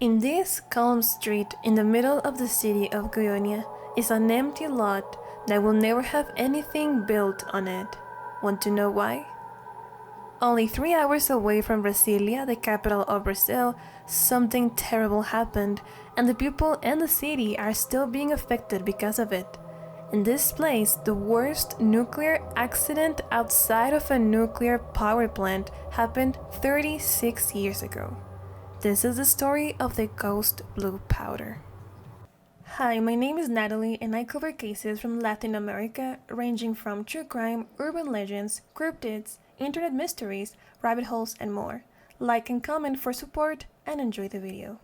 In this calm street in the middle of the city of Goiania is an empty lot that will never have anything built on it. Want to know why? Only 3 hours away from Brasilia, the capital of Brazil, something terrible happened, and the people and the city are still being affected because of it. In this place, the worst nuclear accident outside of a nuclear power plant happened 36 years ago. This is the story of the ghost blue powder. Hi, my name is Natalie and I cover cases from Latin America ranging from true crime, urban legends, cryptids, internet mysteries, rabbit holes, and more. Like and comment for support and enjoy the video.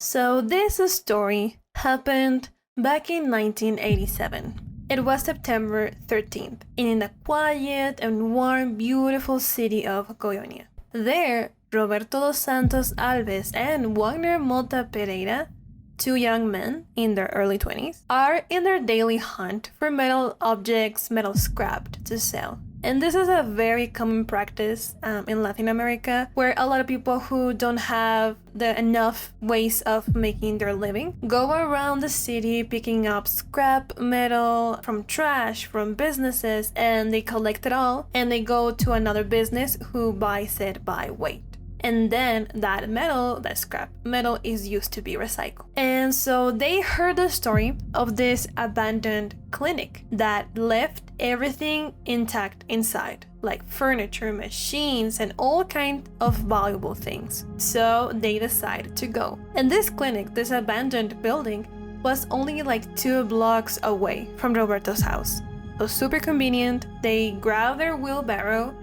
So this story happened back in 1987. It was September 13th in the quiet and warm, beautiful city of Goiania. There, Roberto dos Santos Alves and Wagner Mota Pereira, two young men in their early 20s, are in their daily hunt for metal objects, metal scrap to sell. And this is a very common practice in Latin America, where a lot of people who don't have enough ways of making their living go around the city picking up scrap metal from trash, from businesses, and they collect it all, and they go to another business who buys it by weight. And then that metal, that scrap metal, is used to be recycled. And so they heard the story of this abandoned clinic that left everything intact inside, like furniture, machines, and all kinds of valuable things. So they decided to go. And this clinic, this abandoned building, was only like 2 blocks away from Roberto's house. So super convenient. They grabbed their wheelbarrow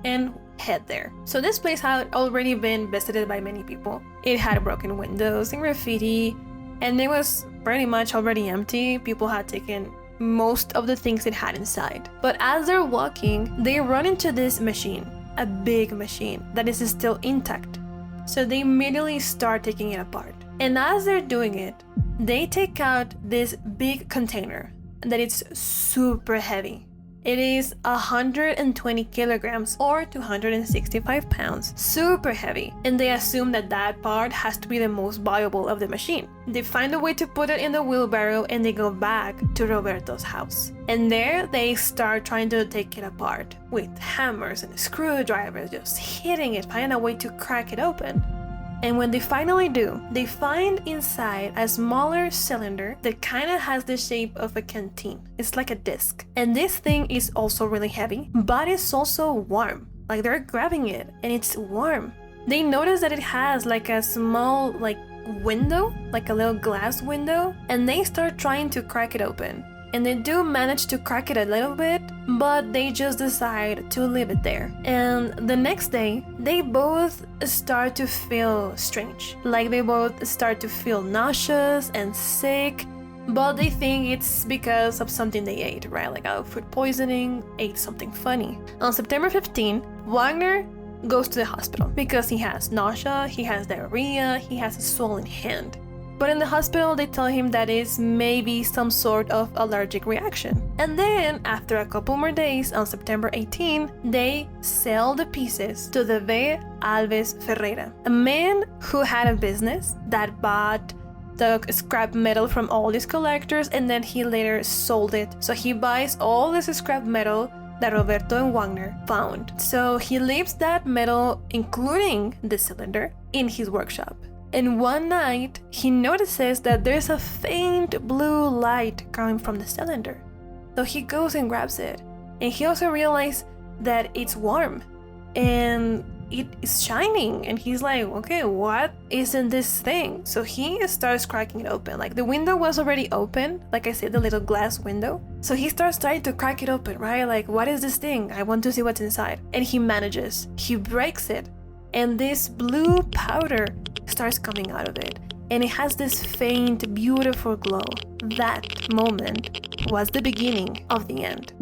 and head there. So this place had already been visited by many people. It had broken windows and graffiti, and it was pretty much already empty. People had taken most of the things it had inside. But as they're walking, they run into this machine, a big machine that is still intact. So they immediately start taking it apart. And as they're doing it, they take out this big container that is super heavy. It is 120 kilograms or 265 pounds, super heavy, and they assume that that part has to be the most valuable of the machine. They find a way to put it in the wheelbarrow and they go back to Roberto's house. And there they start trying to take it apart with hammers and screwdrivers, just hitting it, finding a way to crack it open. And when they finally do, they find inside a smaller cylinder that kind of has the shape of a canteen. It's like a disc. And this thing is also really heavy, but it's also warm. Like they're grabbing it and it's warm. They notice that it has like a small window, like a little glass window, and they start trying to crack it open. And they do manage to crack it a little bit, but they just decide to leave it there. And the next day, they both start to feel strange. Like they both start to feel nauseous and sick, but they think it's because of something they ate, right? Like food poisoning, ate something funny. On September 15, Wagner goes to the hospital because he has nausea, he has diarrhea, he has a swollen hand. But in the hospital, they tell him that it's maybe some sort of allergic reaction. And then, after a couple more days, on September 18, they sell the pieces to the V. Alves Ferreira, a man who had a business that bought the scrap metal from all these collectors, and then he later sold it. So he buys all this scrap metal that Roberto and Wagner found. So he leaves that metal, including the cylinder, in his workshop. And one night, he notices that there's a faint blue light coming from the cylinder. So he goes and grabs it. And he also realizes that it's warm and it is shining. And he's like, okay, what is in this thing? So he starts cracking it open. Like the window was already open, like I said, the little glass window. So he starts trying to crack it open, right? Like, what is this thing? I want to see what's inside. And he manages. He breaks it. And this blue powder starts coming out of it, and it has this faint, beautiful glow. That moment was the beginning of the end.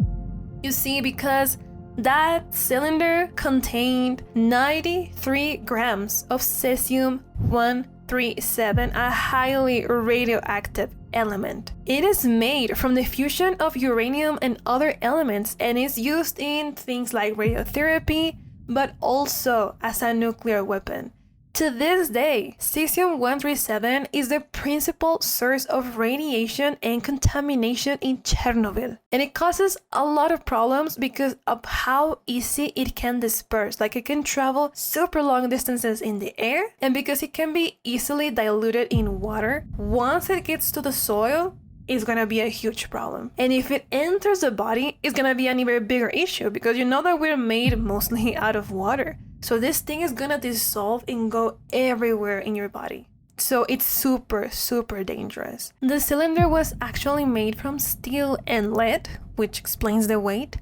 You see, because that cylinder contained 93 grams of Cesium-137, a highly radioactive element. It is made from the fusion of uranium and other elements and is used in things like radiotherapy, but also as a nuclear weapon. To this day, Cesium-137 is the principal source of radiation and contamination in Chernóbyl. And it causes a lot of problems because of how easy it can disperse. Like it can travel super long distances in the air, and because it can be easily diluted in water, once it gets to the soil, it's gonna be a huge problem. And if it enters the body, it's gonna be an even bigger issue because you know that we're made mostly out of water. So this thing is gonna dissolve and go everywhere in your body. So it's super, super dangerous. The cylinder was actually made from steel and lead, which explains the weight.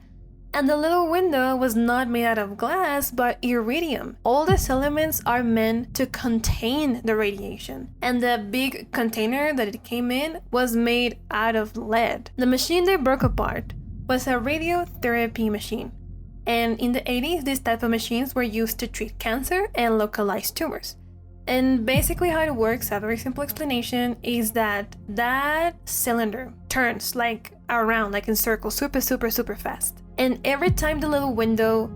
And the little window was not made out of glass, but iridium. All these elements are meant to contain the radiation. And the big container that it came in was made out of lead. The machine they broke apart was a radiotherapy machine. And in the 80s, these type of machines were used to treat cancer and localized tumors. And basically how it works, a very simple explanation, is that cylinder turns like around, like in circles, super, super, super fast. And every time the little window,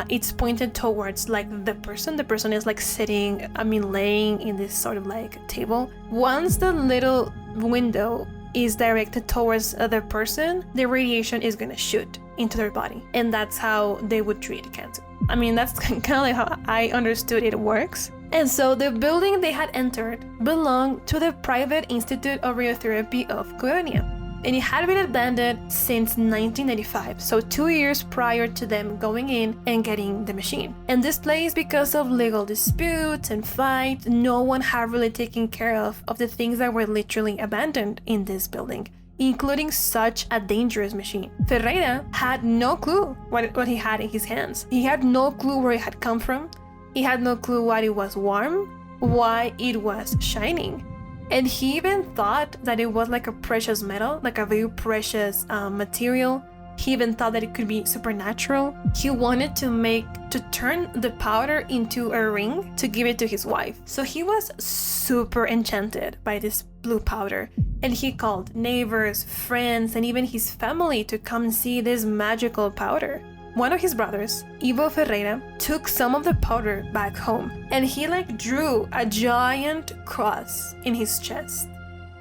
it's pointed towards like the person is like sitting, laying in this sort of like table. Once the little window is directed towards the person, the radiation is gonna shoot into their body. And that's how they would treat cancer. That's kind of like how I understood it works. And so the building they had entered belonged to the Private Institute of Radiotherapy of Goiania. And it had been abandoned since 1995, so 2 years prior to them going in and getting the machine. And this place, because of legal disputes and fights, no one had really taken care of the things that were literally abandoned in this building, including such a dangerous machine. Ferreira had no clue what he had in his hands. He had no clue where it had come from. He had no clue why it was warm, why it was shining. And he even thought that it was like a precious metal, like a very precious material. He even thought that it could be supernatural. He wanted to turn the powder into a ring to give it to his wife. So he was super enchanted by this blue powder. And he called neighbors, friends, and even his family to come see this magical powder. One of his brothers, Ivo Ferreira, took some of the powder back home, and he drew a giant cross in his chest,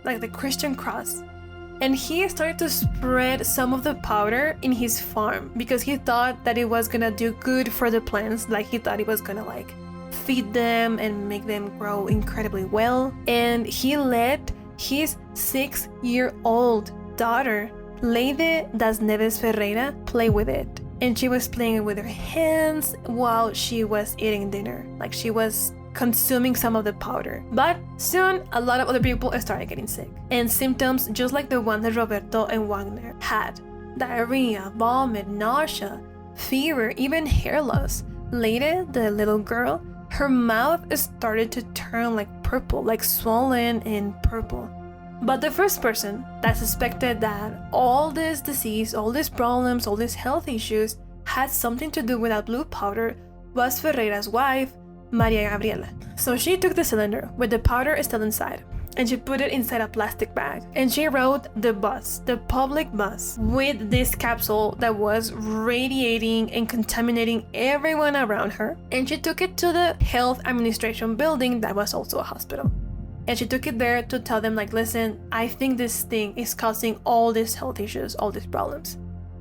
like the Christian cross. And he started to spread some of the powder in his farm because he thought that it was gonna do good for the plants, like he thought it was gonna feed them and make them grow incredibly well. And he let his 6-year-old daughter, Leide das Neves Ferreira, play with it. And she was playing with her hands while she was eating dinner. Like she was consuming some of the powder. But soon, a lot of other people started getting sick. And symptoms just like the one that Roberto and Wagner had. Diarrhea, vomit, nausea, fever, even hair loss. Later, the little girl, her mouth started to turn like purple, like swollen and purple. But the first person that suspected that all this disease, all these problems, all these health issues had something to do with that blue powder was Ferreira's wife, Maria Gabriela. So she took the cylinder with the powder still inside and she put it inside a plastic bag. And she rode the bus, the public bus, with this capsule that was radiating and contaminating everyone around her. And she took it to the health administration building that was also a hospital. And she took it there to tell them listen, I think this thing is causing all these health issues, all these problems.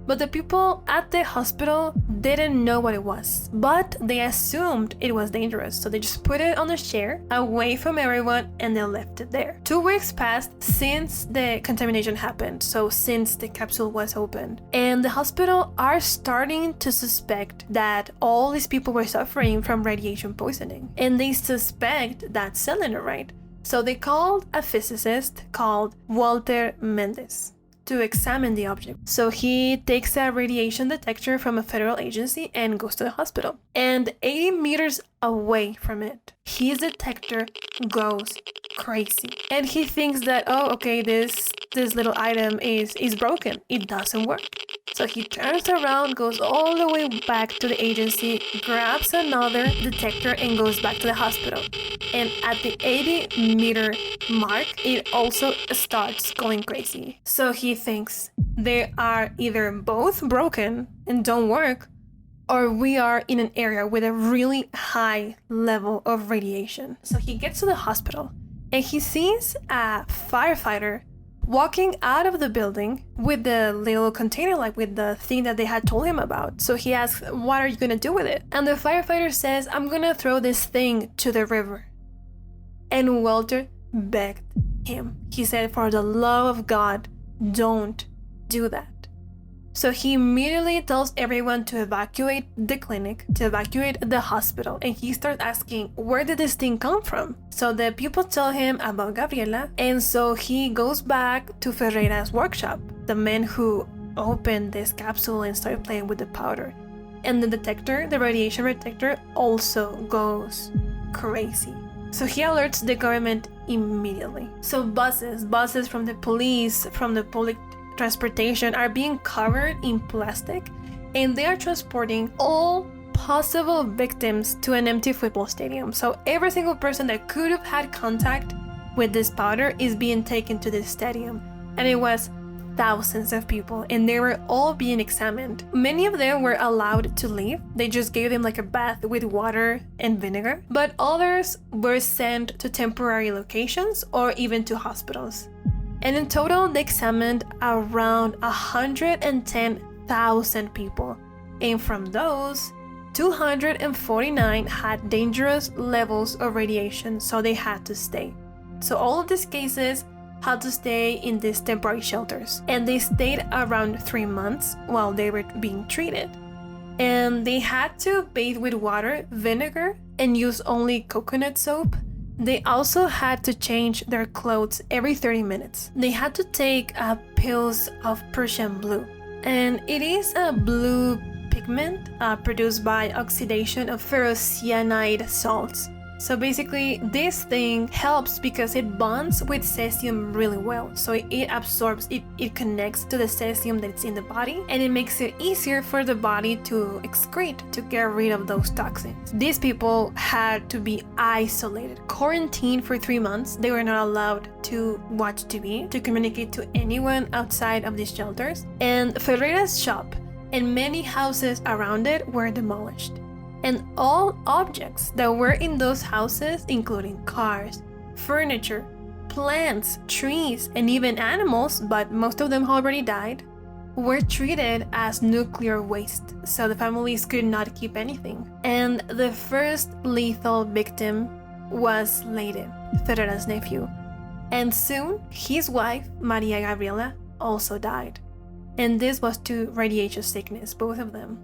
But the people at the hospital didn't know what it was, but they assumed it was dangerous. So they just put it on a chair away from everyone and they left it there. 2 weeks passed since the contamination happened, so since the capsule was opened. And the hospital are starting to suspect that all these people were suffering from radiation poisoning. And they suspect that cylinder, right? So they called a physicist called Walter Mendes to examine the object. So he takes a radiation detector from a federal agency and goes to the hospital. And 80 meters away from it, his detector goes crazy. And he thinks that, oh, okay, this little item is broken. It doesn't work. So he turns around, goes all the way back to the agency, grabs another detector and goes back to the hospital. And at the 80-meter mark, it also starts going crazy. So he thinks they are either both broken and don't work, or we are in an area with a really high level of radiation. So he gets to the hospital and he sees a firefighter walking out of the building with the little container, like with the thing that they had told him about. So he asks, what are you gonna do with it? And the firefighter says, I'm gonna throw this thing to the river. And Walter begged him. He said, for the love of God, don't do that. So he immediately tells everyone to evacuate the clinic, to evacuate the hospital, and he starts asking, where did this thing come from? So the people tell him about Gabriela, and so he goes back to Ferreira's workshop, the man who opened this capsule and started playing with the powder. And the detector, the radiation detector, also goes crazy. So he alerts the government immediately. So buses from the police, from the public transportation are being covered in plastic, and they are transporting all possible victims to an empty football stadium. So every single person that could have had contact with this powder is being taken to this stadium, and it was thousands of people, and they were all being examined. Many of them were allowed to leave. They just gave them like a bath with water and vinegar, but others were sent to temporary locations or even to hospitals. And in total, they examined around 110,000 people. And from those, 249 had dangerous levels of radiation, so they had to stay. So all of these cases had to stay in these temporary shelters. And they stayed around 3 months while they were being treated. And they had to bathe with water, vinegar, and use only coconut soap. They also had to change their clothes every 30 minutes. They had to take pills of Persian blue. And it is a blue pigment produced by oxidation of ferrocyanide salts. So basically, this thing helps because it bonds with cesium really well. So it absorbs, it connects to the cesium that's in the body, and it makes it easier for the body to excrete, to get rid of those toxins. These people had to be isolated, quarantined for 3 months. They were not allowed to watch TV, to communicate to anyone outside of these shelters. And Ferreira's shop and many houses around it were demolished. And all objects that were in those houses, including cars, furniture, plants, trees, and even animals, but most of them already died, were treated as nuclear waste, so the families could not keep anything. And the first lethal victim was Leide, Ferreira's nephew. And soon, his wife, Maria Gabriela, also died. And this was to radiation sickness, both of them.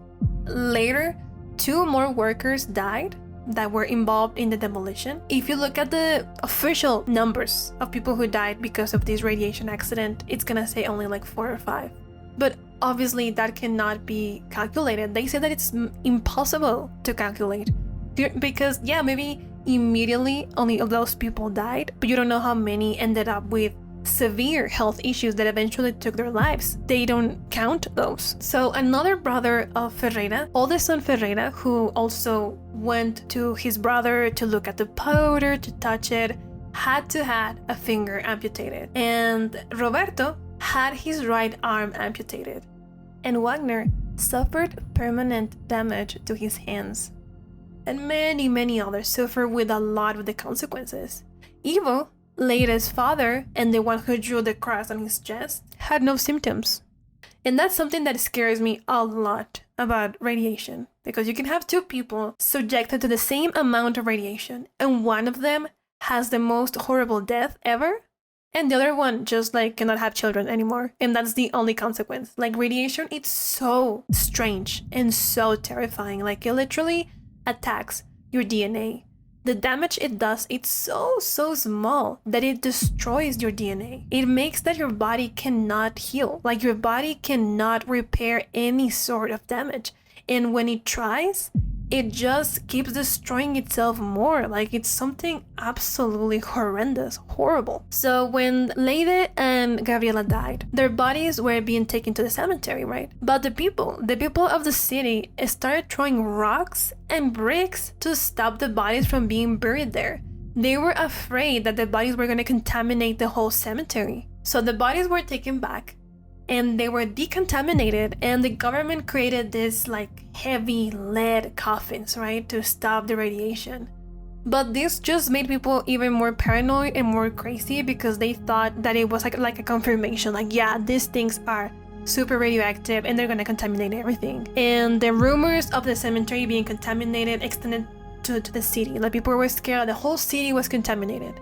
Later, 2 more workers died that were involved in the demolition. If you look at the official numbers of people who died because of this radiation accident, it's gonna say only like 4 or 5. But obviously that cannot be calculated. They say that it's impossible to calculate because maybe immediately only of those people died, but you don't know how many ended up with severe health issues that eventually took their lives. They don't count those. So another brother of Ferreira, oldest son Ferreira, who also went to his brother to look at the powder, to touch it, had to have a finger amputated. And Roberto had his right arm amputated. And Wagner suffered permanent damage to his hands. And many others suffered with a lot of the consequences. Ivo, Leide's father, and the one who drew the cross on his chest, had no symptoms. And that's something that scares me a lot about radiation, because you can have 2 people subjected to the same amount of radiation, and one of them has the most horrible death ever, and the other one just cannot have children anymore, and that's the only consequence. Radiation, it's so strange and so terrifying. It literally attacks your DNA. The damage it does, it's so small that it destroys your DNA. It makes that your body cannot heal. Your body cannot repair any sort of damage. And when it tries, it just keeps destroying itself more. It's something absolutely horrendous, horrible. So when Leide and Gabriela died, their bodies were being taken to the cemetery, right? But the people of the city started throwing rocks and bricks to stop the bodies from being buried there. They were afraid that the bodies were going to contaminate the whole cemetery. So the bodies were taken back, and they were decontaminated, and the government created this like heavy lead coffins, right, to stop the radiation. But this just made people even more paranoid and more crazy because they thought that it was like a confirmation, like, yeah, these things are super radioactive and they're gonna contaminate everything. And the rumors of the cemetery being contaminated extended to the city. Like, people were scared the whole city was contaminated.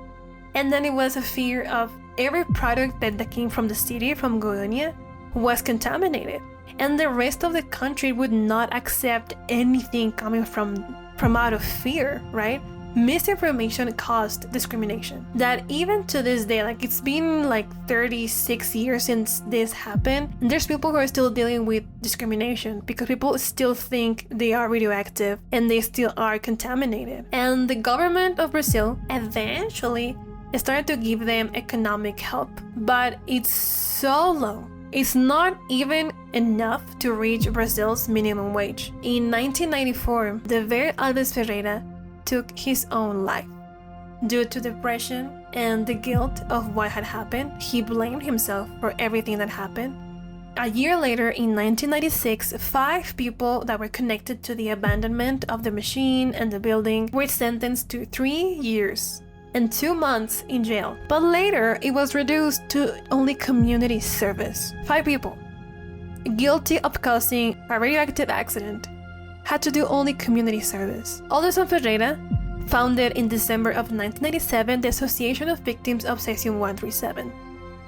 And then it was a fear of every product that came from the city, from Goiania, was contaminated. And the rest of the country would not accept anything coming from out of fear, right? Misinformation caused discrimination. That even to this day, like, it's been like 36 years since this happened, and there's people who are still dealing with discrimination because people still think they are radioactive and they still are contaminated. And the government of Brazil eventually started to give them economic help, but it's so low. It's not even enough to reach Brazil's minimum wage. In 1994, the very Alves Ferreira took his own life. Due to depression and the guilt of what had happened, he blamed himself for everything that happened. A year later, in 1996, 5 people that were connected to the abandonment of the machine and the building were sentenced to 3 years and 2 months in jail. But later, it was reduced to only community service. 5 people, guilty of causing a radioactive accident, had to do only community service. Alderson Ferreira founded in December of 1997 the Association of Victims of Cesium-137.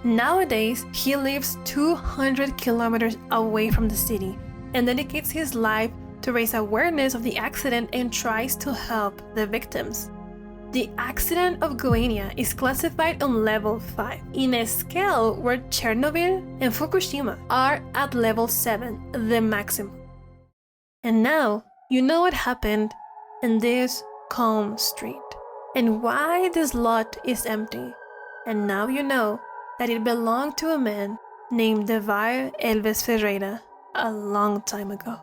Nowadays, he lives 200 kilometers away from the city and dedicates his life to raise awareness of the accident and tries to help the victims. The accident of Goiania is classified on level 5, in a scale where Chernóbyl and Fukushima are at level 7, the maximum. And now, you know what happened in this calm street, and why this lot is empty. And now you know that it belonged to a man named Alves Ferreira a long time ago.